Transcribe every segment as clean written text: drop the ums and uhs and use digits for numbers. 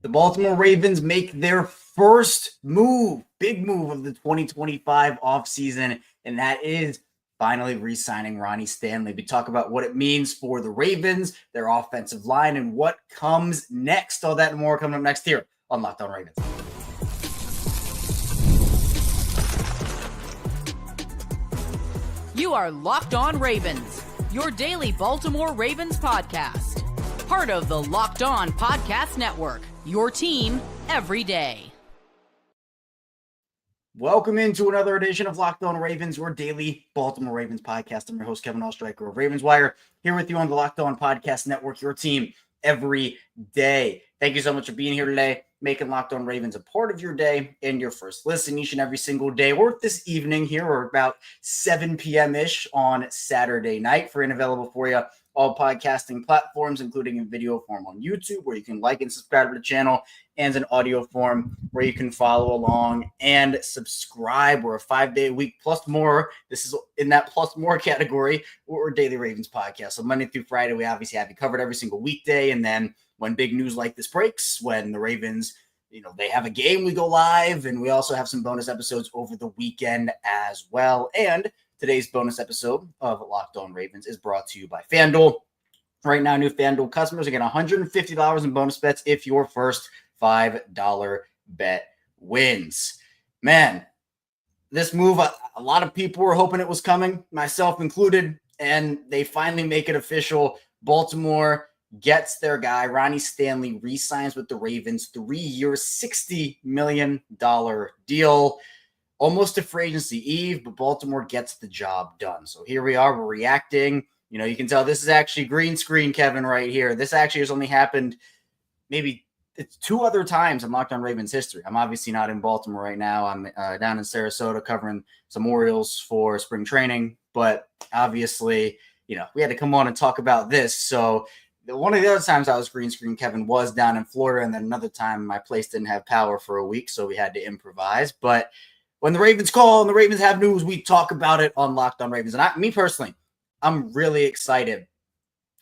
The Baltimore Ravens make their first move, big move of the 2025 offseason, and that is finally re-signing Ronnie Stanley. We talk about what it means for the Ravens, their offensive line, and what comes next. All that and more coming up next here on Locked On Ravens. You are Locked On Ravens, your daily Baltimore Ravens podcast. Part of the Locked On Podcast Network, your team every day. Welcome into another edition of Locked On Ravens, your daily Baltimore Ravens podcast. I'm your host, Kevin Oestreicher of Ravens Wire, here with you on the Locked On Podcast Network, your team every day. Thank you so much for being here today, making Locked On Ravens a part of your day and your first listen each and every single day, or this evening here, or about 7 p.m.-ish on Saturday night. Free and available for you all podcasting platforms, including in video form on YouTube, where you can like and subscribe to the channel, and in audio form, where you can follow along and subscribe. We're a 5-day week plus more. This is in that plus more category. We're Daily Ravens podcast. So Monday through Friday, we obviously have you covered every single weekday. And then when big news like this breaks, when the Ravens, they have a game, we go live. And we also have some bonus episodes over the weekend as well. And today's bonus episode of Locked On Ravens is brought to you by FanDuel. Right now, new FanDuel customers are getting $150 in bonus bets if your first $5 bet wins. Man, this move, a lot of people were hoping it was coming, myself included, and they finally make it official. Baltimore gets their guy. Ronnie Stanley re-signs with the Ravens, 3-year, $60 million deal. Almost to free agency eve, but Baltimore gets the job done. So here we are, we're reacting. You can tell this is actually green screen, Kevin, right here. This actually has only happened maybe it's 2 other times in Locked On Ravens history. I'm obviously not in Baltimore right now. I'm down in Sarasota covering some Orioles for spring training. But obviously, we had to come on and talk about this. So one of the other times I was green screen, Kevin, was down in Florida. And then another time my place didn't have power for a week, so we had to improvise. But when the Ravens call and the Ravens have news, we talk about it on Locked On Ravens. And me personally, I'm really excited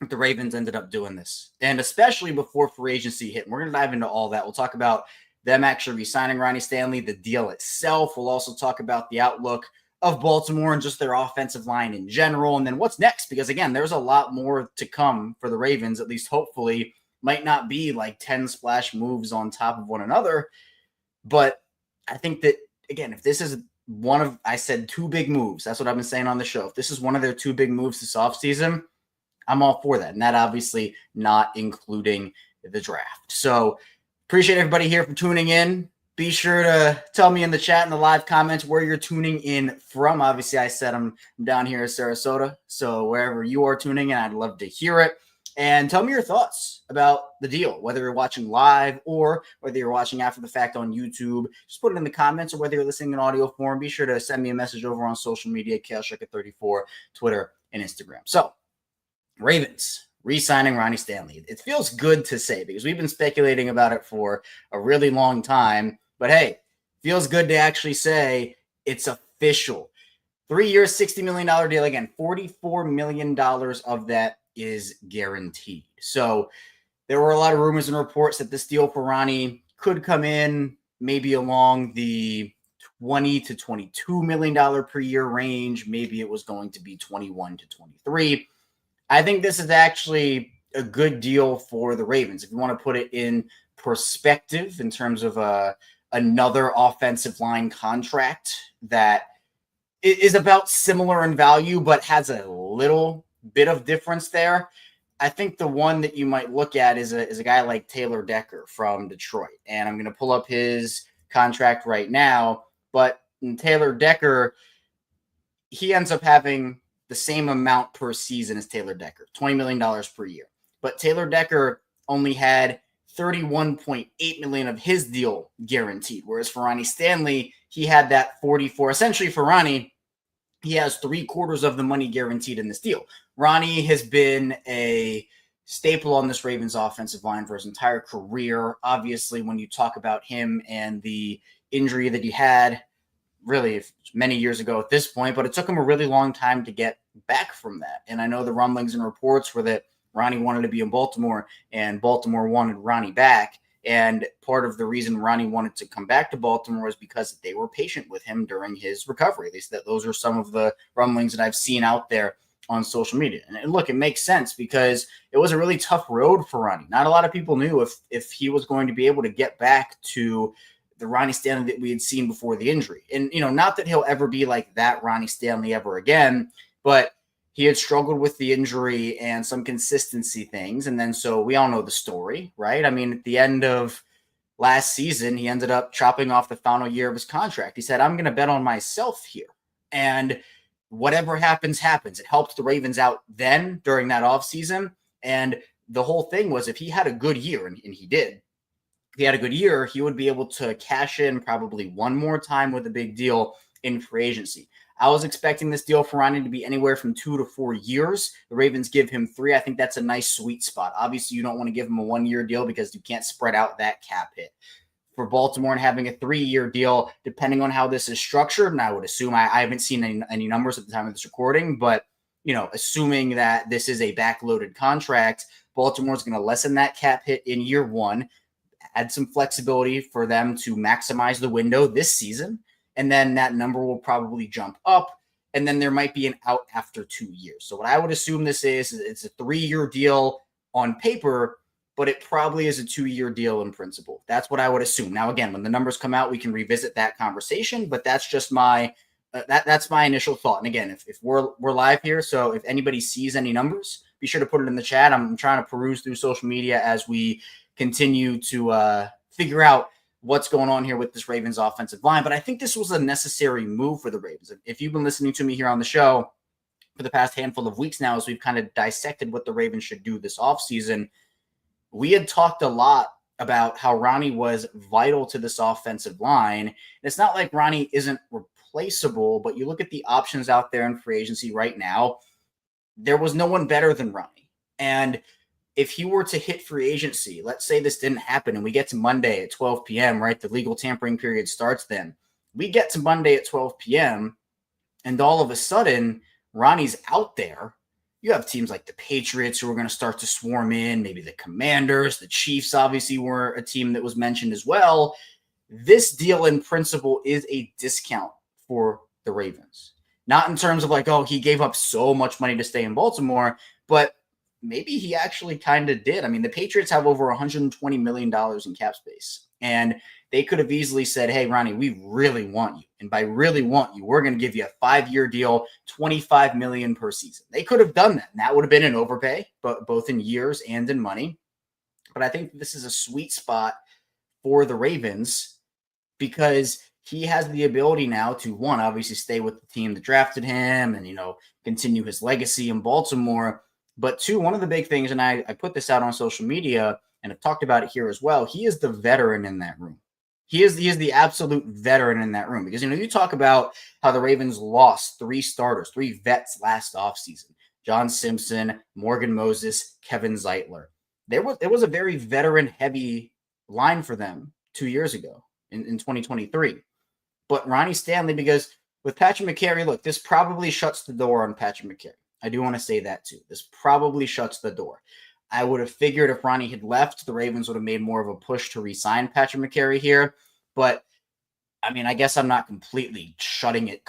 that the Ravens ended up doing this. And especially before free agency hit. And we're going to dive into all that. We'll talk about them actually re-signing Ronnie Stanley, the deal itself. We'll also talk about the outlook of Baltimore and just their offensive line in general. And then what's next? Because, again, there's a lot more to come for the Ravens, at least hopefully. Might not be like 10 splash moves on top of one another. But I think that, again, if this is one of, I said 2 big moves. That's what I've been saying on the show. If this is one of their 2 big moves this offseason, I'm all for that. And that obviously not including the draft. So appreciate everybody here for tuning in. Be sure to tell me in the chat and the live comments where you're tuning in from. Obviously, I said I'm down here in Sarasota. So wherever you are tuning in, I'd love to hear it. And tell me your thoughts about the deal, whether you're watching live or whether you're watching after the fact on YouTube. Just put it in the comments, or whether you're listening in audio form. Be sure to send me a message over on social media, KaleStriker34, Twitter, and Instagram. So, Ravens re-signing Ronnie Stanley. It feels good to say because we've been speculating about it for a really long time. But hey, feels good to actually say it's official. 3 years, $60 million deal. Again, $44 million of that is guaranteed. So there were a lot of rumors and reports that this deal for Ronnie could come in maybe along the $20 to $22 million per year range. Maybe it was going to be 21 to 23. I think this is actually a good deal for the Ravens. If you want to put it in perspective in terms of another offensive line contract that is about similar in value, but has a little bit of difference there. I think the one that you might look at is a guy like Taylor Decker from Detroit. And I'm going to pull up his contract right now. But in Taylor Decker, he ends up having the same amount per season as Taylor Decker, $20 million per year. But Taylor Decker only had $31.8 million of his deal guaranteed. Whereas for Ronnie Stanley, he had that 44. Essentially for Ronnie, he has 3/4 of the money guaranteed in this deal. Ronnie has been a staple on this Ravens offensive line for his entire career. Obviously, when you talk about him and the injury that he had, really many years ago at this point, but it took him a really long time to get back from that. And I know the rumblings and reports were that Ronnie wanted to be in Baltimore and Baltimore wanted Ronnie back. And part of the reason Ronnie wanted to come back to Baltimore was because they were patient with him during his recovery. At least those are some of the rumblings that I've seen out there on social media. And look, it makes sense because it was a really tough road for Ronnie. Not a lot of people knew if he was going to be able to get back to the Ronnie Stanley that we had seen before the injury. And, not that he'll ever be like that Ronnie Stanley ever again, but he had struggled with the injury and some consistency things. And then, so we all know the story, right? I mean, at the end of last season, he ended up chopping off the final year of his contract. He said, I'm going to bet on myself here. And whatever happens, happens. It helped the Ravens out then during that offseason. And the whole thing was if he had a good year, and he did, if he had a good year, he would be able to cash in probably one more time with a big deal in free agency. I was expecting this deal for Ronnie to be anywhere from 2 to 4 years. The Ravens give him 3. I think that's a nice sweet spot. Obviously, you don't want to give him a 1-year deal because you can't spread out that cap hit. For Baltimore and having a 3-year deal, depending on how this is structured, and I would assume I haven't seen any numbers at the time of this recording, but assuming that this is a backloaded contract, Baltimore's going to lessen that cap hit in year 1, add some flexibility for them to maximize the window this season. And then that number will probably jump up, and then there might be an out after 2 years. So what I would assume this is it's a 3-year deal on paper, but it probably is a 2-year deal in principle. That's what I would assume. Now, again, when the numbers come out, we can revisit that conversation, but that's just my that's my initial thought. And again, if we're live here, so if anybody sees any numbers, be sure to put it in the chat. I'm trying to peruse through social media as we continue to figure out what's going on here with this Ravens offensive line. But I think this was a necessary move for the Ravens. If you've been listening to me here on the show for the past handful of weeks now, as we've kind of dissected what the Ravens should do this offseason, we had talked a lot about how Ronnie was vital to this offensive line. And it's not like Ronnie isn't replaceable, but you look at the options out there in free agency right now, there was no one better than Ronnie. And if he were to hit free agency, let's say this didn't happen and we get to Monday at 12 p.m., right? The legal tampering period starts then. We get to Monday at 12 p.m. and all of a sudden Ronnie's out there. You have teams like the Patriots who are going to start to swarm in, maybe the Commanders, the Chiefs obviously were a team that was mentioned as well. This deal in principle is a discount for the Ravens. Not in terms of like, oh, he gave up so much money to stay in Baltimore, but maybe he actually kind of did. I mean, the Patriots have over $120 million in cap space, and they could have easily said, hey, Ronnie, we really want you. And by really want you, we're going to give you a 5-year deal, $25 million per season. They could have done that. And that would have been an overpay, but both in years and in money. But I think this is a sweet spot for the Ravens because he has the ability now to, one, obviously stay with the team that drafted him and, continue his legacy in Baltimore. But two, one of the big things, and I put this out on social media and I've talked about it here as well, he is the veteran in that room. He is the absolute veteran in that room because, you talk about how the Ravens lost 3 starters, 3 vets last offseason. John Simpson, Morgan Moses, Kevin Zeitler. It was a very veteran-heavy line for them 2 years ago in 2023. But Ronnie Stanley, because with Patrick McCary, look, this probably shuts the door on Patrick McCary. I do want to say that too. This probably shuts the door. I would have figured if Ronnie had left, the Ravens would have made more of a push to re-sign Patrick McCary here. But, I mean, I guess I'm not completely shutting it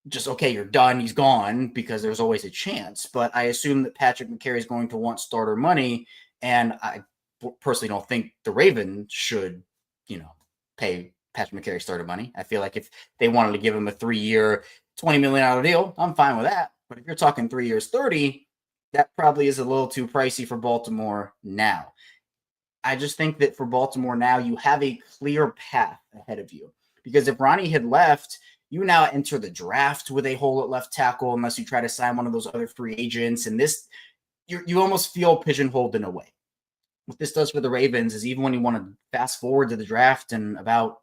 just, okay, you're done, he's gone, because there's always a chance. But I assume that Patrick McCary is going to want starter money, and I personally don't think the Ravens should, pay Patrick McCary starter money. I feel like if they wanted to give him a 3-year, $20 million deal, I'm fine with that. But if you're talking 3 years, 30, that probably is a little too pricey for Baltimore now. I just think that for Baltimore now, you have a clear path ahead of you. Because if Ronnie had left, you now enter the draft with a hole at left tackle unless you try to sign one of those other free agents. And this, you almost feel pigeonholed in a way. What this does for the Ravens is even when you want to fast forward to the draft in about,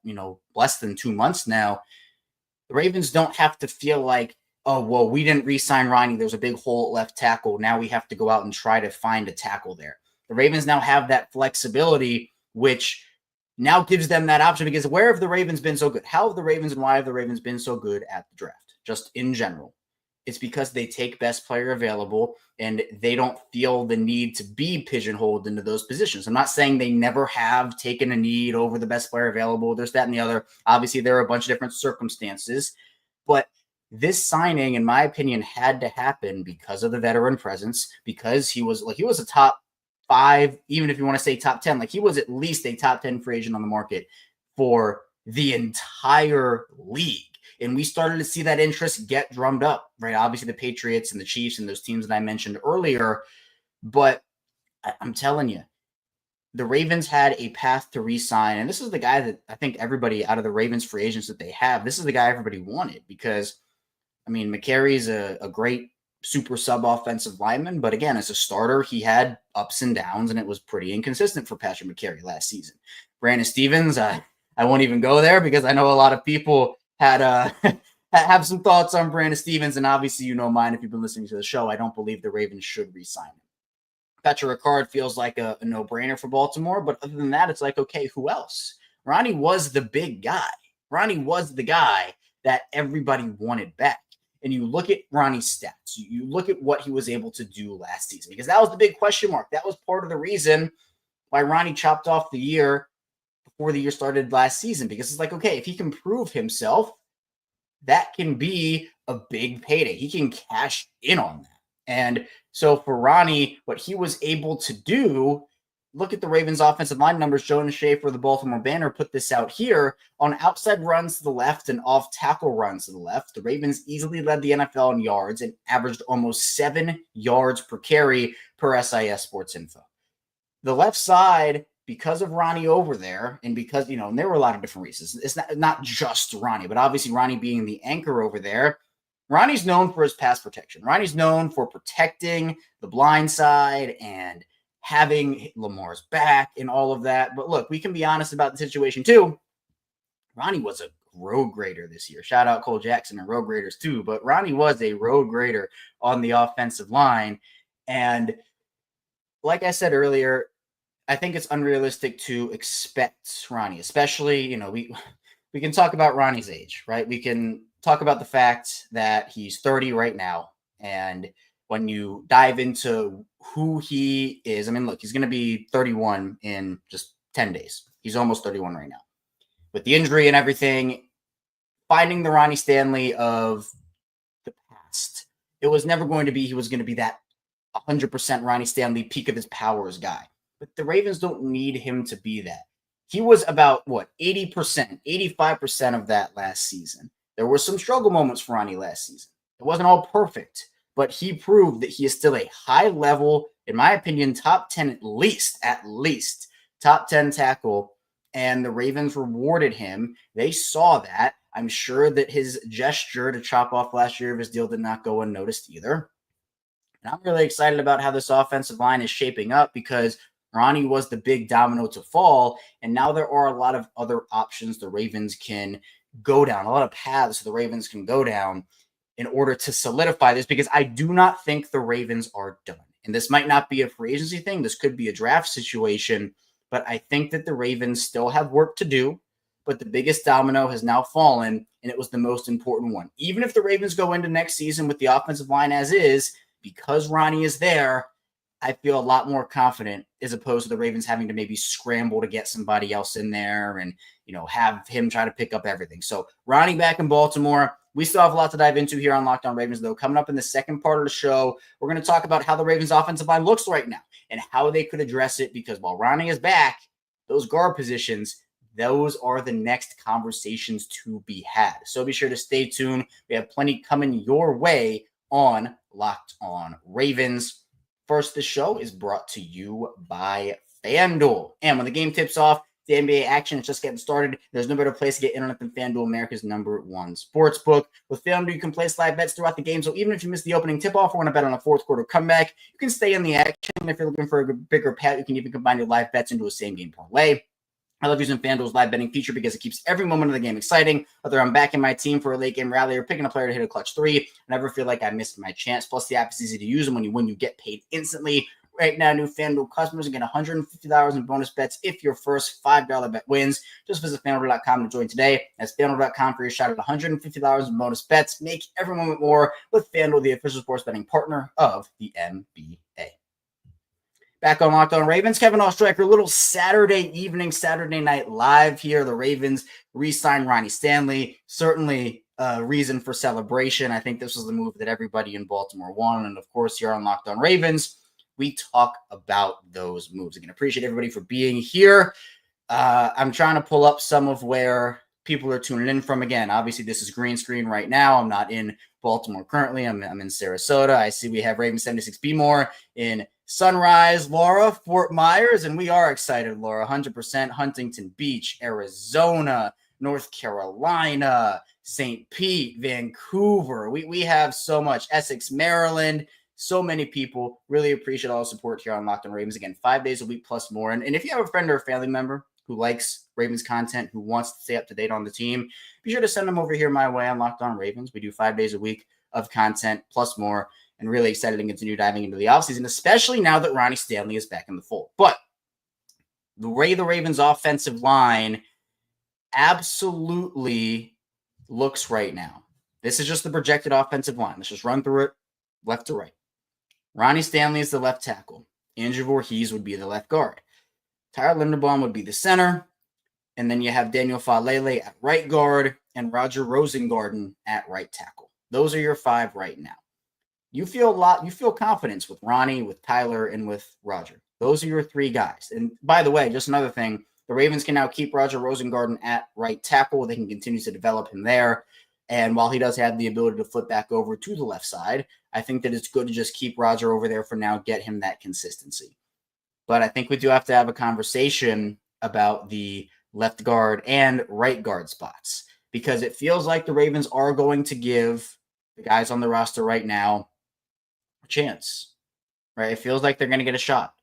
less than 2 months now, the Ravens don't have to feel like, oh, well, we didn't re-sign Ronnie. There's a big hole at left tackle. Now we have to go out and try to find a tackle there. The Ravens now have that flexibility, which now gives them that option because where have the Ravens been so good? How have the Ravens and why have the Ravens been so good at the draft? Just in general. it's because they take best player available and they don't feel the need to be pigeonholed into those positions. I'm not saying they never have taken a need over the best player available. There's that and the other. Obviously, there are a bunch of different circumstances, but this signing, in my opinion, had to happen because of the veteran presence, because he was a top 5, even if you want to say top 10, like he was at least a top 10 free agent on the market for the entire league. And we started to see that interest get drummed up, right? Obviously the Patriots and the Chiefs and those teams that I mentioned earlier. But I'm telling you, the Ravens had a path to re-sign. And this is the guy that I think everybody out of the Ravens free agents that they have, this is the guy everybody wanted because, I mean, McCary's a great super sub offensive lineman. But again, as a starter, he had ups and downs, and it was pretty inconsistent for Patrick McCary last season. Brandon Stevens, I won't even go there because I know a lot of people had have some thoughts on Brandon Stevens, and obviously you know mine if you've been listening to the show. I don't believe the Ravens should re-sign him. Patrick Ricard feels like a no-brainer for Baltimore, but other than that, it's like, okay, who else? Ronnie was the big guy. Ronnie was the guy that everybody wanted back. And you look at Ronnie's stats. You look at what he was able to do last season, because that was the big question mark. That was part of the reason why Ronnie chopped off the year before the year started last season, because it's like, okay, if he can prove himself, that can be a big payday. He can cash in on that. And so for Ronnie, what he was able to do, look at the Ravens offensive line numbers. Jonas Schaefer, the Baltimore Banner, put this out here. On outside runs to the left and off tackle runs to the left, the Ravens easily led the NFL in yards and averaged almost 7 yards per carry per SIS Sports Info. The left side, because of Ronnie over there, and because, and there were a lot of different reasons. It's not just Ronnie, but obviously Ronnie being the anchor over there. Ronnie's known for his pass protection. Ronnie's known for protecting the blind side and having Lamar's back and all of that. But look, we can be honest about the situation too. Ronnie was a road grader this year. Shout out Cole Jackson and road graders too. But Ronnie was a road grader on the offensive line. And like I said earlier, I think it's unrealistic to expect Ronnie, especially, we can talk about Ronnie's age, right? We can talk about the fact that he's 30 right now. And when you dive into who he is, I mean, look, he's going to be 31 in just 10 days. He's almost 31 right now. With the injury and everything, finding the Ronnie Stanley of the past, it was never going to be, he was going to be that 100% Ronnie Stanley peak of his powers guy. But the Ravens don't need him to be that. He was about, 80%, 85% of that last season. There were some struggle moments for Ronnie last season. It wasn't all perfect, but he proved that he is still a high level, in my opinion, top 10 at least top 10 tackle. And the Ravens rewarded him. They saw that. I'm sure that his gesture to chop off last year of his deal did not go unnoticed either. And I'm really excited about how this offensive line is shaping up, because Ronnie was the big domino to fall, and now there are a lot of other options the Ravens can go down, a lot of paths the Ravens can go down in order to solidify this, because I do not think the Ravens are done. And this might not be a free agency thing. This could be a draft situation, but I think that the Ravens still have work to do, but the biggest domino has now fallen, and it was the most important one. Even if the Ravens go into next season with the offensive line as is, because Ronnie is there, I feel a lot more confident, as opposed to the Ravens having to maybe scramble to get somebody else in there and, have him try to pick up everything. So Ronnie back in Baltimore. We still have a lot to dive into here on Locked On Ravens, though. Coming up in the second part of the show, we're going to talk about how the Ravens offensive line looks right now and how they could address it, because while Ronnie is back, those guard positions, those are the next conversations to be had. So be sure to stay tuned. We have plenty coming your way on Locked On Ravens. First, the show is brought to you by FanDuel. And when the game tips off, the NBA action is just getting started. There's no better place to get internet than FanDuel, America's #1 sportsbook. With FanDuel, you can place live bets throughout the game. So even if you miss the opening tip-off or want to bet on a fourth quarter comeback, you can stay in the action. If you're looking for a bigger payout, you can even combine your live bets into a same-game parlay. I love using FanDuel's live betting feature because it keeps every moment of the game exciting. Whether I'm backing my team for a late game rally or picking a player to hit a clutch 3, I never feel like I missed my chance. Plus, the app is easy to use, and when you win, you get paid instantly. Right now, new FanDuel customers get $150 in bonus bets if your first $5 bet wins. Just visit FanDuel.com to join today. That's FanDuel.com for your shot at $150 in bonus bets. Make every moment more with FanDuel, the official sports betting partner of the NBA. Back on Locked On Ravens, Kevin Oestreicher, a little Saturday night live here. The Ravens re-signed Ronnie Stanley. Certainly a reason for celebration. I think this was the move that everybody in Baltimore wanted. And of course, here on Locked On Ravens, we talk about those moves. Again, appreciate everybody for being here. I'm trying to pull up some of where people are tuning in from. Again, obviously, this is green screen right now. I'm not in Baltimore currently. I'm in Sarasota. I see we have Ravens 76B more in Sunrise, Laura, Fort Myers, and we are excited, Laura. 100% Huntington Beach, Arizona, North Carolina, St. Pete, Vancouver. We have so much. Essex, Maryland. So many people. Really appreciate all the support here on Locked On Ravens. Again, 5 days a week plus more. And if you have a friend or a family member who likes Ravens content, who wants to stay up to date on the team, be sure to send them over here my way on Locked On Ravens. We do 5 days a week of content plus more, and really excited to continue diving into the offseason, especially now that Ronnie Stanley is back in the fold. But the way the Ravens offensive line absolutely looks right now, this is just the projected offensive line. Let's just run through it left to right. Ronnie Stanley is the left tackle. Andrew Voorhees would be the left guard. Tyler Linderbaum would be the center. And then you have Daniel Falele at right guard and Roger Rosengarten at right tackle. Those are your 5 right now. You feel confidence with Ronnie, with Tyler, and with Roger. Those are your 3 guys. And by the way, just another thing, the Ravens can now keep Roger Rosengarten at right tackle. They can continue to develop him there. And while he does have the ability to flip back over to the left side, I think that it's good to just keep Roger over there for now, get him that consistency. But I think we do have to have a conversation about the left guard and right guard spots, because it feels like the Ravens are going to give the guys on the roster right now a chance, right? It feels like they're going to get a shot,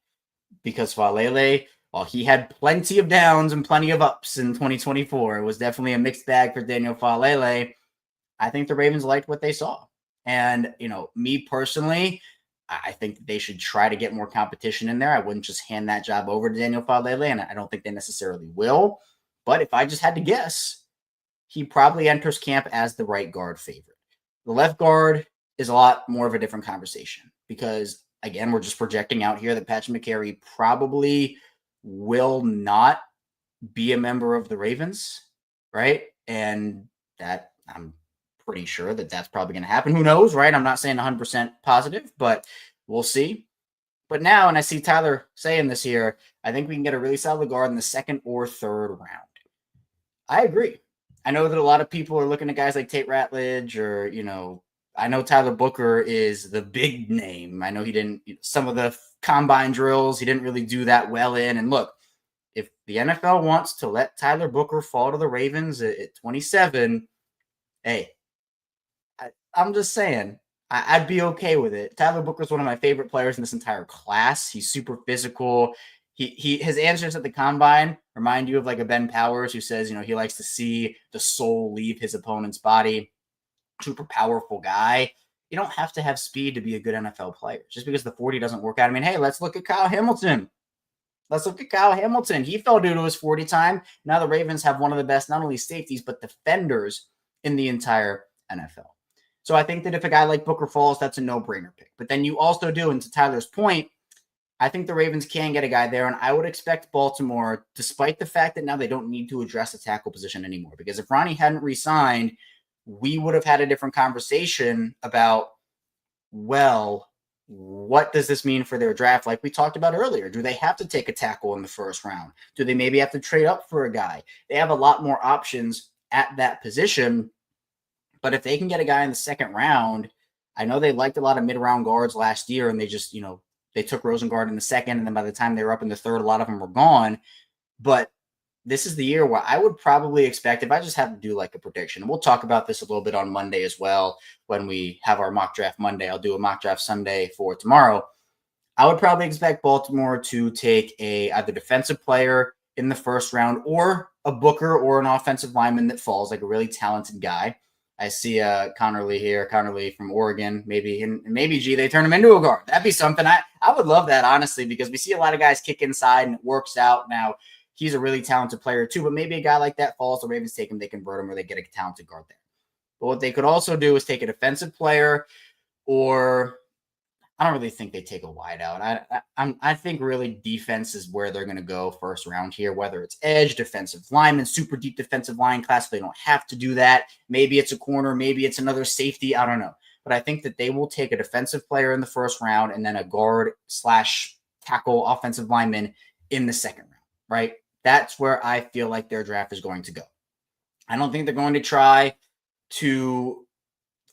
because Falele, while he had plenty of downs and plenty of ups in 2024, it was definitely a mixed bag for Daniel Falele. I think the Ravens liked what they saw. And, me personally, I think that they should try to get more competition in there. I wouldn't just hand that job over to Daniel Falele, and I don't think they necessarily will. But if I just had to guess, he probably enters camp as the right guard favorite. The left guard is a lot more of a different conversation because, again, we're just projecting out here that Patrick McCary probably will not be a member of the Ravens, right? And that I'm pretty sure that that's probably going to happen. Who knows, right? I'm not saying 100% positive, but we'll see. But now, and I see Tyler saying this here, I think we can get a really solid guard in the 2nd or 3rd round. I agree. I know that a lot of people are looking at guys like Tate Ratledge or, I know Tyler Booker is the big name. I know he didn't, some of the combine drills, he didn't really do that well in. And look, if the NFL wants to let Tyler Booker fall to the Ravens at 27, hey, I'm just saying, I'd be okay with it. Tyler Booker is one of my favorite players in this entire class. He's super physical. His answers at the combine remind you of like a Ben Powers who says, he likes to see the soul leave his opponent's body. Super powerful guy. You don't have to have speed to be a good NFL player. Just because the 40 doesn't work out. I mean, hey, let's look at Kyle Hamilton. He fell due to his 40 time. Now the Ravens have one of the best, not only safeties, but defenders in the entire NFL. So I think that if a guy like Booker falls, that's a no-brainer pick. But then you also do, and to Tyler's point, I think the Ravens can get a guy there, and I would expect Baltimore, despite the fact that now they don't need to address the tackle position anymore, because if Ronnie hadn't re-signed, we would have had a different conversation about, well, what does this mean for their draft? Like we talked about earlier, do they have to take a tackle in the 1st round? Do they maybe have to trade up for a guy? They have a lot more options at that position. But if they can get a guy in the 2nd round, I know they liked a lot of mid-round guards last year, and they just, they took Rosengarten in the 2nd, and then by the time they were up in the 3rd, a lot of them were gone. But this is the year where I would probably expect, if I just have to do like a prediction, and we'll talk about this a little bit on Monday as well, when we have our mock draft Monday. I'll do a mock draft Sunday for tomorrow. I would probably expect Baltimore to take either defensive player in the 1st round or a Booker or an offensive lineman that falls, like a really talented guy. I see Connerly here, Connerly from Oregon, maybe they turn him into a guard. That'd be something. I would love that, honestly, because we see a lot of guys kick inside and it works out. Now, he's a really talented player too, but maybe a guy like that falls, the Ravens take him, they convert him, or they get a talented guard there. But what they could also do is take a defensive player, or I don't really think they take a wideout. I think really defense is where they're going to go first round here, whether it's edge, defensive lineman, super deep defensive line class. They don't have to do that. Maybe it's a corner. Maybe it's another safety. I don't know. But I think that they will take a defensive player in the first round and then a guard / tackle offensive lineman in the second round, right? That's where I feel like their draft is going to go. I don't think they're going to try to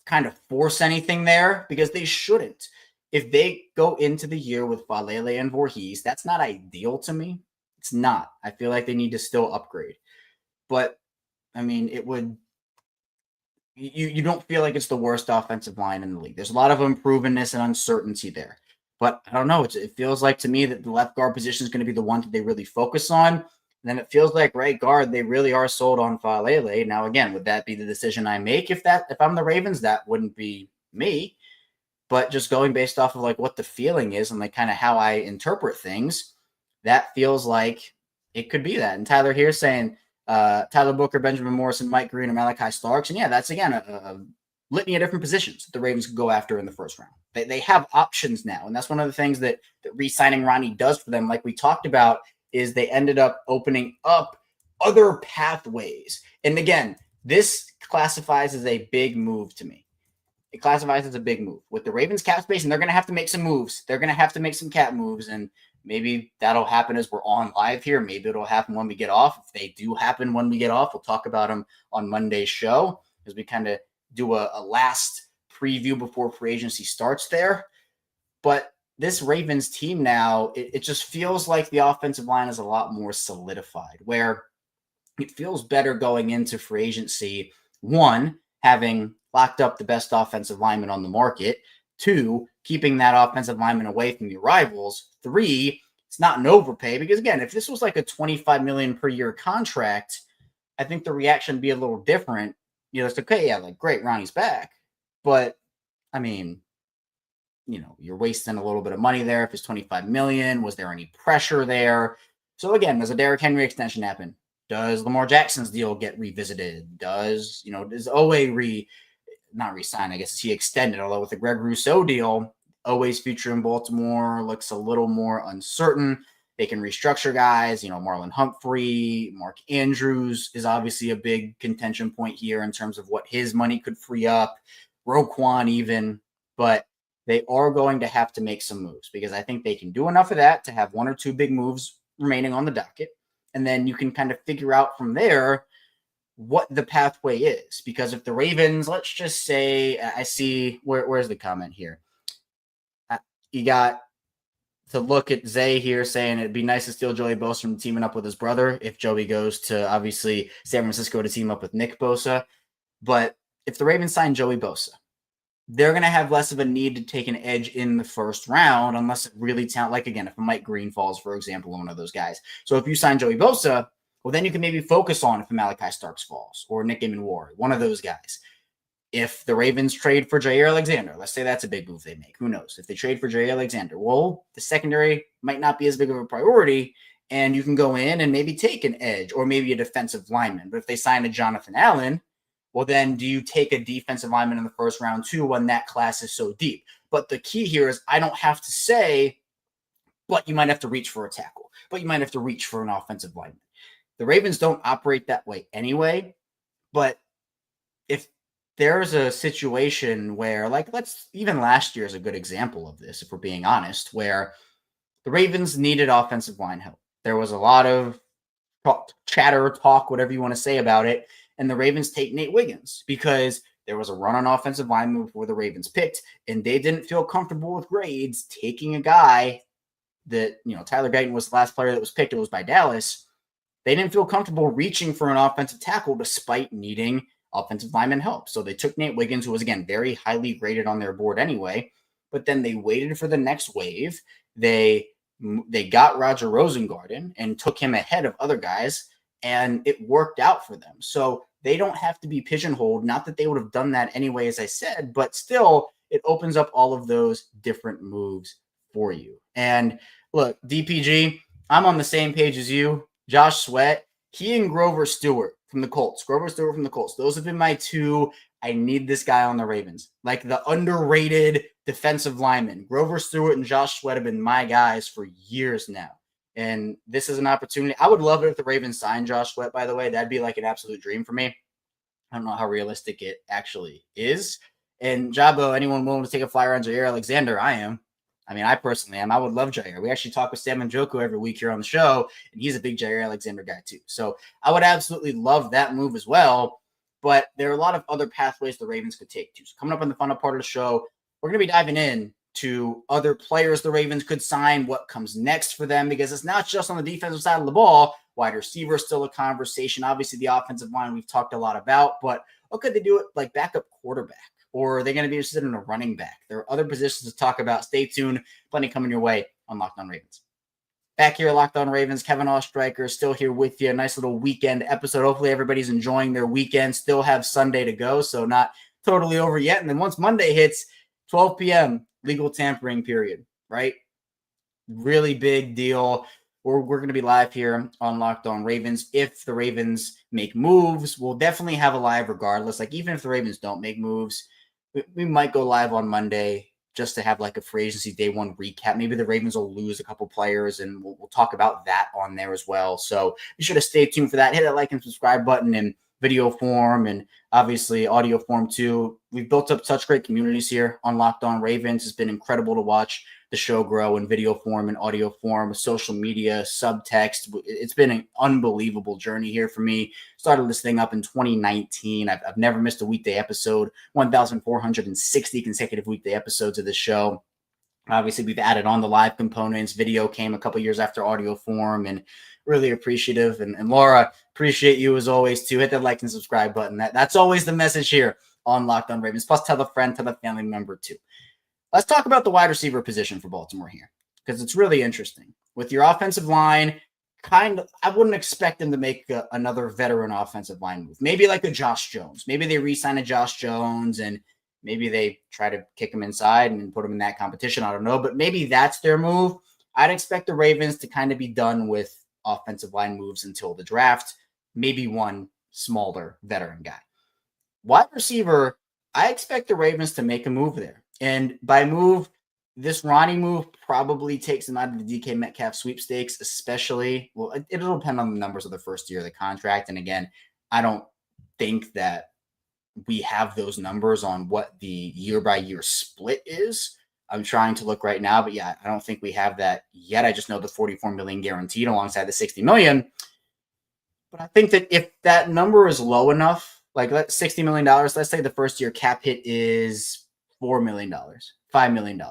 kind of force anything there because they shouldn't. If they go into the year with Falele and Voorhees, that's not ideal to me. It's not. I feel like they need to still upgrade. But, I mean, it would – you don't feel like it's the worst offensive line in the league. There's a lot of unprovenness and uncertainty there. But I don't know. It feels like to me that the left guard position is going to be the one that they really focus on. And then it feels like right guard, they really are sold on Falele. Now, again, would that be the decision I make? If I'm the Ravens, that wouldn't be me. But just going based off of like what the feeling is and like kind of how I interpret things, that feels like it could be that. And Tyler here saying Tyler Booker, Benjamin Morrison, Mike Green, and Malachi Starks. And yeah, that's again a litany of different positions that the Ravens could go after in the first round. They have options now. And that's one of the things that re-signing Ronnie does for them. Like we talked about, is they ended up opening up other pathways. And again, this classifies as a big move to me. It classifies as a big move with the Ravens cap space, and they're going to have to make some moves. They're going to have to make some cap moves, and maybe that'll happen as we're on live here. Maybe it'll happen when we get off. If they do happen when we get off, we'll talk about them on Monday's show as we kind of do a last preview before free agency starts there. But this Ravens team now, it just feels like the offensive line is a lot more solidified, where it feels better going into free agency. One, having locked up the best offensive lineman on the market. 2, keeping that offensive lineman away from your rivals. 3, it's not an overpay because, again, if this was like a $25 million per year contract, I think the reaction would be a little different. You know, it's okay, yeah, like, great, Ronnie's back. But, I mean, you know, you're wasting a little bit of money there. If it's $25 million, was there any pressure there? So, again, does a Derrick Henry extension happen? Does Lamar Jackson's deal get revisited? Does Owe not resign, I guess, is he extended? Although with the Greg Rousseau deal, Owe's future in Baltimore looks a little more uncertain. They can restructure guys. You know, Marlon Humphrey, Mark Andrews is obviously a big contention point here in terms of what his money could free up. Roquan even. But they are going to have to make some moves because I think they can do enough of that to have 1 or 2 big moves remaining on the docket. And then you can kind of figure out from there what the pathway is. Because if the Ravens, let's just say, I see, where's the comment here? You got to look at Zay here saying it'd be nice to steal Joey Bosa from teaming up with his brother if Joey goes to, obviously, San Francisco to team up with Nick Bosa. But if the Ravens sign Joey Bosa, they're going to have less of a need to take an edge in the first round unless it really like, again, if Mike Green falls, for example, one of those guys. So if you sign Joey Bosa, well, then you can maybe focus on if Malachi Starks falls or Nick Ward, one of those guys. If the Ravens trade for Jair Alexander, let's say that's a big move they make. Who knows? If they trade for Jair Alexander, well, the secondary might not be as big of a priority, and you can go in and maybe take an edge or maybe a defensive lineman. But if they sign a Jonathan Allen, well, then do you take a defensive lineman in the first round too when that class is so deep? But the key here is I don't have to say, but you might have to reach for a tackle, but you might have to reach for an offensive lineman. The Ravens don't operate that way anyway, but if there's a situation where, like, even last year is a good example of this, if we're being honest, where the Ravens needed offensive line help. There was a lot of talk, whatever you want to say about it, and the Ravens take Nate Wiggins because there was a run on offensive line before the Ravens picked, and they didn't feel comfortable with grades taking a guy that, you know, Tyler Guyton was the last player that was picked. It was by Dallas. They didn't feel comfortable reaching for an offensive tackle despite needing offensive lineman help. So they took Nate Wiggins, who was, again, very highly graded on their board anyway, but then they waited for the next wave. They got Roger Rosengarten and took him ahead of other guys, and it worked out for them. So they don't have to be pigeonholed. Not that they would have done that anyway, as I said, but still it opens up all of those different moves for you. And look, DPG, I'm on the same page as you. Josh Sweat, he and Grover Stewart from the Colts. Those have been my two. I need this guy on the Ravens. Like the underrated defensive linemen. Grover Stewart and Josh Sweat have been my guys for years now. And this is an opportunity. I would love it if the Ravens signed Josh Sweat, by the way. That'd be like an absolute dream for me. I don't know how realistic it actually is. And Jabo, anyone willing to take a flyer on Jair Alexander? I am. I mean, I personally am. I would love Jair. We actually talk with Sam and Njoku every week here on the show, and he's a big Jair Alexander guy too. So I would absolutely love that move as well. But there are a lot of other pathways the Ravens could take to. So coming up in the final part of the show, we're going to be diving in to other players the Ravens could sign, what comes next for them, because it's not just on the defensive side of the ball. Wide receiver is still a conversation. Obviously, the offensive line we've talked a lot about, but what could they do it like backup quarterback? Or are they going to be interested in a running back? There are other positions to talk about. Stay tuned. Plenty coming your way on Locked On Ravens. Back here at Locked On Ravens, Kevin Oestreicher still here with you. A nice little weekend episode. Hopefully everybody's enjoying their weekend. Still have Sunday to go, so not totally over yet. And then once Monday hits, 12 p.m., legal tampering period, right? Really big deal. We're going to be live here on Locked On Ravens. If the Ravens make moves, we'll definitely have a live regardless. Like even if the Ravens don't make moves, we might go live on Monday just to have like a free agency day one recap. Maybe the Ravens will lose a couple players, and we'll talk about that on there as well. So be sure to stay tuned for that. Hit that like and subscribe button in video form and obviously audio form too. We've built up such great communities here on Locked On Ravens. It's been incredible to watch the show grow in video form and audio form, social media, subtext. It's been an unbelievable journey here for me. Started this thing up in 2019. I've never missed a weekday episode, 1,460 consecutive weekday episodes of this show. Obviously, we've added on the live components. Video came a couple years after audio form, and really appreciative. And Laura, appreciate you as always too. Hit that like and subscribe button. That's always the message here on Locked On Ravens. Plus, tell a friend, tell a family member too. Let's talk about the wide receiver position for Baltimore here, because it's really interesting. With your offensive line, I wouldn't expect them to make another veteran offensive line move. Maybe like a Josh Jones. Maybe they re-sign a Josh Jones and maybe they try to kick him inside and put him in that competition. I don't know, but maybe that's their move. I'd expect the Ravens to kind of be done with offensive line moves until the draft. Maybe one smaller veteran guy. Wide receiver, I expect the Ravens to make a move there. And by move, this Ronnie move probably takes him out of the DK Metcalf sweepstakes, especially. Well, it'll depend on the numbers of the first year of the contract. And again, I don't think that we have those numbers on what the year-by-year split is. I'm trying to look right now, but yeah, I don't think we have that yet. I just know the $44 million guaranteed alongside the $60 million. But I think that if that number is low enough, like $60 million, let's say the first year cap hit is $4 million, $5 million,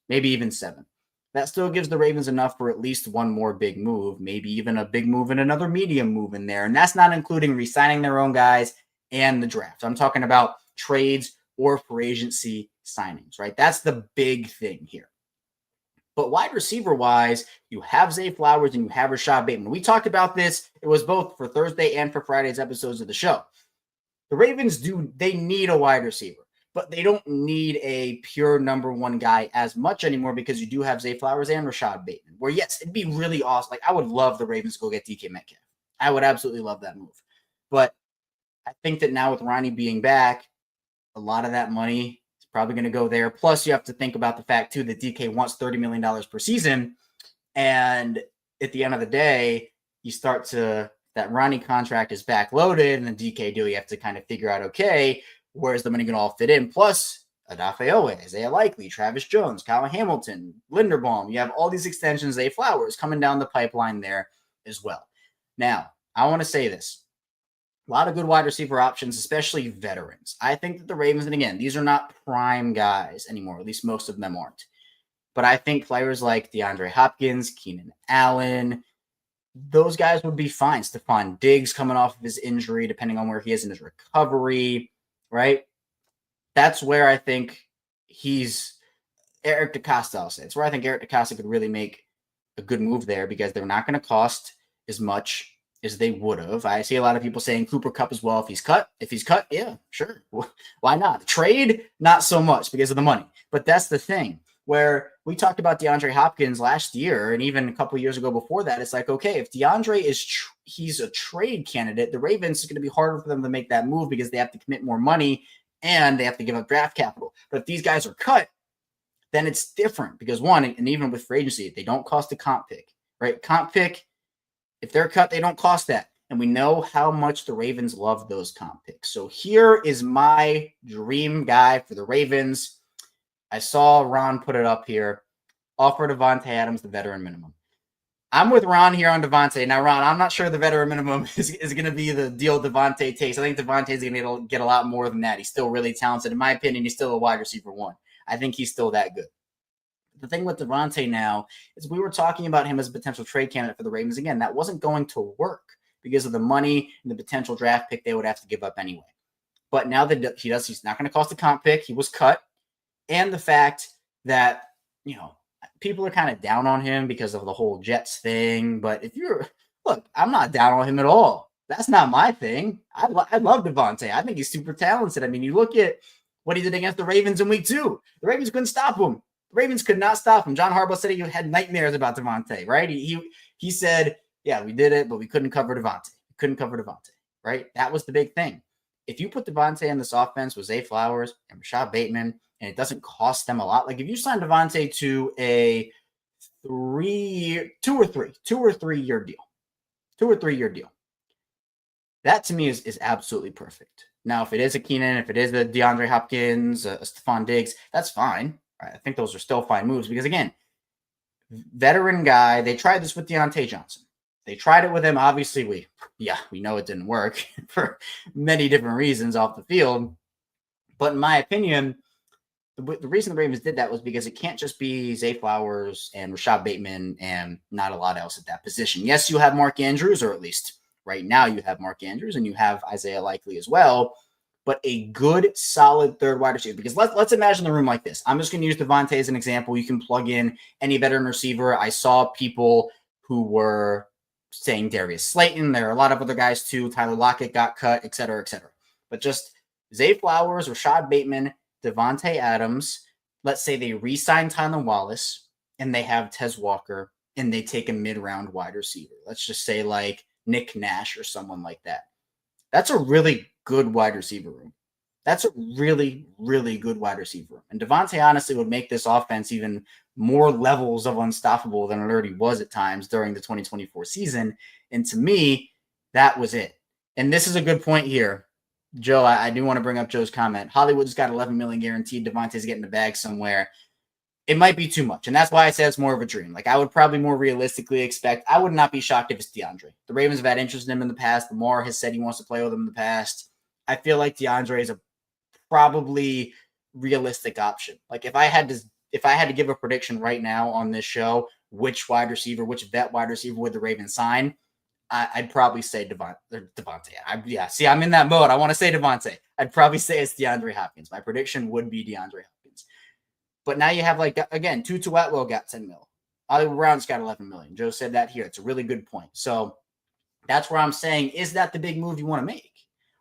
maybe even $7 million. That still gives the Ravens enough for at least one more big move, maybe even a big move and another medium move in there. And that's not including re-signing their own guys and the draft. I'm talking about trades or free agency signings, right? That's the big thing here. But wide receiver wise, you have Zay Flowers and you have Rashod Bateman. We talked about this. It was both for Thursday and for Friday's episodes of the show. The Ravens they need a wide receiver, but they don't need a pure number one guy as much anymore because you do have Zay Flowers and Rashod Bateman. Where yes, it'd be really awesome. Like I would love the Ravens to go get DK Metcalf. I would absolutely love that move. But I think that now with Ronnie being back, a lot of that money is probably going to go there. Plus, you have to think about the fact, too, that DK wants $30 million per season. And at the end of the day, that Ronnie contract is backloaded and the DK deal, you have to kind of figure out, okay, where's the money going to all fit in? Plus, Odafe Owe, Isaiah Likely, Travis Jones, Kyle Hamilton, Linderbaum. You have all these extensions, Zay Flowers coming down the pipeline there as well. Now, I want to say this. A lot of good wide receiver options, especially veterans. I think that the Ravens, and again, these are not prime guys anymore. At least most of them aren't. But I think players like DeAndre Hopkins, Keenan Allen, those guys would be fine. Stephon Diggs coming off of his injury, depending on where he is in his recovery, right? That's where I think Eric DeCosta, I'll say. It's where I think Eric DeCosta could really make a good move there because they're not going to cost as much as they would have. I see a lot of people saying Cooper Kupp as well. If he's cut, yeah, sure. Why not? Trade, not so much because of the money. But that's the thing where we talked about DeAndre Hopkins last year and even a couple of years ago before that. It's like, okay, if DeAndre he's a trade candidate, the Ravens is going to be harder for them to make that move because they have to commit more money and they have to give up draft capital. But if these guys are cut, then it's different because one, and even with free agency, they don't cost a comp pick, right? Comp pick, if they're cut, they don't cost that. And we know how much the Ravens love those comp picks. So here is my dream guy for the Ravens. I saw Ron put it up here. Offer Davante Adams the veteran minimum. I'm with Ron here on Davante. Now, Ron, I'm not sure the veteran minimum is going to be the deal Davante takes. I think Davante is going to get a lot more than that. He's still really talented. In my opinion, he's still a wide receiver one. I think he's still that good. The thing with Davante now is we were talking about him as a potential trade candidate for the Ravens. Again, that wasn't going to work because of the money and the potential draft pick they would have to give up anyway. But now that he's not going to cost a comp pick. He was cut. And the fact that, people are kind of down on him because of the whole Jets thing. But I'm not down on him at all. That's not my thing. I love Davante. I think he's super talented. I mean, you look at what he did against the Ravens in week 2. The Ravens couldn't stop him. The Ravens could not stop him. John Harbaugh said he had nightmares about Davante, right? He said, yeah, we did it, but we couldn't cover Davante. Right? That was the big thing. If you put Davante in this offense with Zay Flowers and Rashod Bateman, and it doesn't cost them a lot, like if you sign Davante to a 2 or 3 year deal, that to me is absolutely perfect. Now, if it is a Keenan, if it is a DeAndre Hopkins, a Stephon Diggs, that's fine. Right? I think those are still fine moves because, again, veteran guy, they tried this with Deontay Johnson. They tried it with him. Obviously, we know it didn't work for many different reasons off the field. But in my opinion, the reason the Ravens did that was because it can't just be Zay Flowers and Rashod Bateman and not a lot else at that position. Yes, you have Mark Andrews, or at least right now you have Mark Andrews, and you have Isaiah Likely as well. But a good, solid third wide receiver. Because let's imagine the room like this. I'm just going to use Davante as an example. You can plug in any veteran receiver. I saw people who were saying Darius Slayton. There are a lot of other guys too. Tyler Lockett got cut, et cetera, et cetera. But just Zay Flowers, Rashod Bateman, Davante Adams. Let's say they re-sign Tylan Wallace and they have Tez Walker and they take a mid-round wide receiver. Let's just say like Nick Nash or someone like that. That's a really good wide receiver room. That's a really, really good wide receiver room. And Davante honestly would make this offense even more levels of unstoppable than it already was at times during the 2024 season. And to me, that was it. And this is a good point here. Joe, I do want to bring up Joe's comment. Hollywood's got $11 million guaranteed. Davante's getting the bag somewhere. It might be too much. And that's why I said it's more of a dream. Like I would probably more realistically expect, I would not be shocked if it's DeAndre. The Ravens have had interest in him in the past. Lamar has said he wants to play with him in the past. I feel like DeAndre is a probably realistic option. Like if I had to give a prediction right now on this show, which vet wide receiver would the Ravens sign? I'd probably say Davante. See, I'm in that mode. I want to say Davante. I'd probably say it's DeAndre Hopkins. My prediction would be DeAndre Hopkins. But now you have, like, again, Tutu Atwell got $10 million. Hollywood Brown's got $11 million. Joe said that here. It's a really good point. So that's where I'm saying, is that the big move you want to make?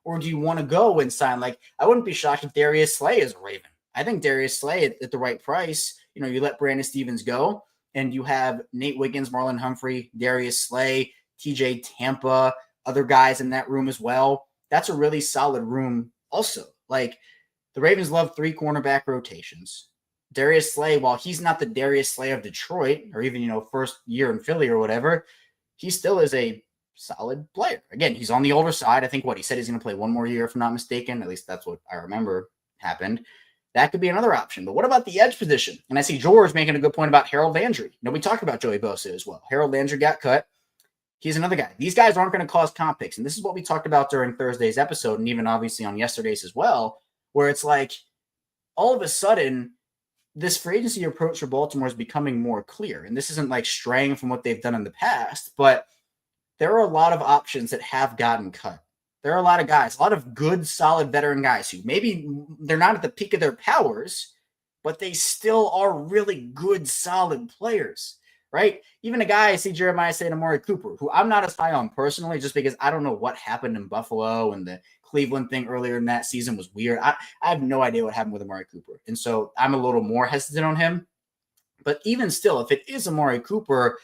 Or do you want to go and sign? Like, I wouldn't be shocked if Darius Slay is a Raven. I think Darius Slay at the right price, you let Brandon Stevens go, and you have Nate Wiggins, Marlon Humphrey, Darius Slay, TJ Tampa, other guys in that room as well. That's a really solid room also. Like, the Ravens love 3 cornerback rotations. Darius Slay, while he's not the Darius Slay of Detroit or even, first year in Philly or whatever, he still is a solid player. Again, he's on the older side. I think he said he's going to play 1 more year, if I'm not mistaken. At least that's what I remember happened. That could be another option. But what about the edge position? And I see George making a good point about Harold Landry. We talked about Joey Bosa as well. Harold Landry got cut. He's another guy. These guys aren't going to cause comp picks. And this is what we talked about during Thursday's episode and even obviously on yesterday's as well, where it's like all of a sudden this free agency approach for Baltimore is becoming more clear. And this isn't like straying from what they've done in the past, but there are a lot of options that have gotten cut. There are a lot of guys, a lot of good, solid veteran guys who maybe they're not at the peak of their powers, but they still are really good, solid players. right? Even a guy I see Jeremiah saying Amari Cooper, who I'm not as high on personally, just because I don't know what happened in Buffalo, and the Cleveland thing earlier in that season was weird. I have no idea what happened with Amari Cooper. And so I'm a little more hesitant on him. But even still, if it is Amari Cooper,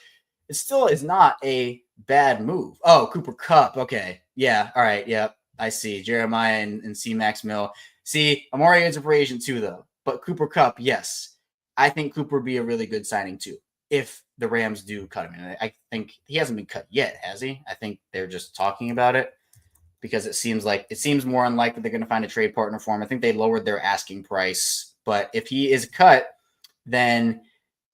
it still is not a bad move. Oh, Cooper Kupp. Okay. Yeah. All right. Yep. I see. Jeremiah and C. Max Mill. See, Amari is a free agent too, though. But Cooper Kupp, yes. I think Cooper would be a really good signing too, if the Rams do cut him. And I think he hasn't been cut yet, has he? I think they're just talking about it, because it seems more unlikely they're going to find a trade partner for him. I think they lowered their asking price. But if he is cut, then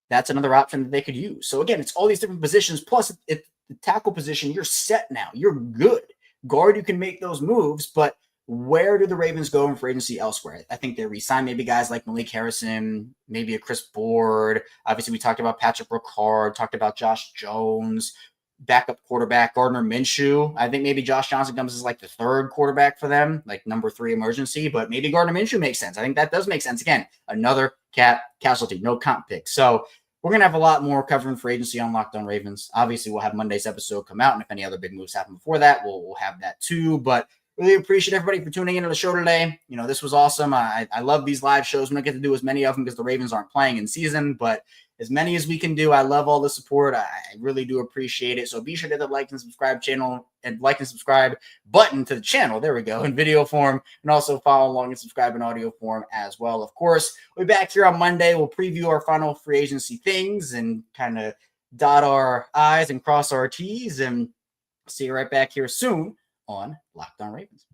that's another option that they could use. So again, it's all these different positions. Plus, the tackle position, you're set now. You're good. Guard, you can make those moves, but where do the Ravens go in free agency elsewhere? I think they re-sign maybe guys like Malik Harrison, maybe a Chris Board. Obviously, we talked about Patrick Ricard, talked about Josh Jones, backup quarterback Gardner Minshew. I think maybe Josh Johnson comes as like the third quarterback for them, like number 3 emergency, but maybe Gardner Minshew makes sense. I think that does make sense. Again, another cap casualty, no comp pick. So we're going to have a lot more covering free agency on Locked On Ravens. Obviously, we'll have Monday's episode come out, and if any other big moves happen before that, we'll have that too. But really appreciate everybody for tuning into the show today. You know, this was awesome. I love these live shows. We don't get to do as many of them because the Ravens aren't playing in season, but as many as we can do. I love all the support. I really do appreciate it. So be sure to hit the like and subscribe channel and like and subscribe button to the channel. There we go, in video form, and also follow along and subscribe in audio form as well. Of course, we'll be back here on Monday. We'll preview our final free agency things and kind of dot our I's and cross our T's, and see you right back here soon on Locked On Ravens.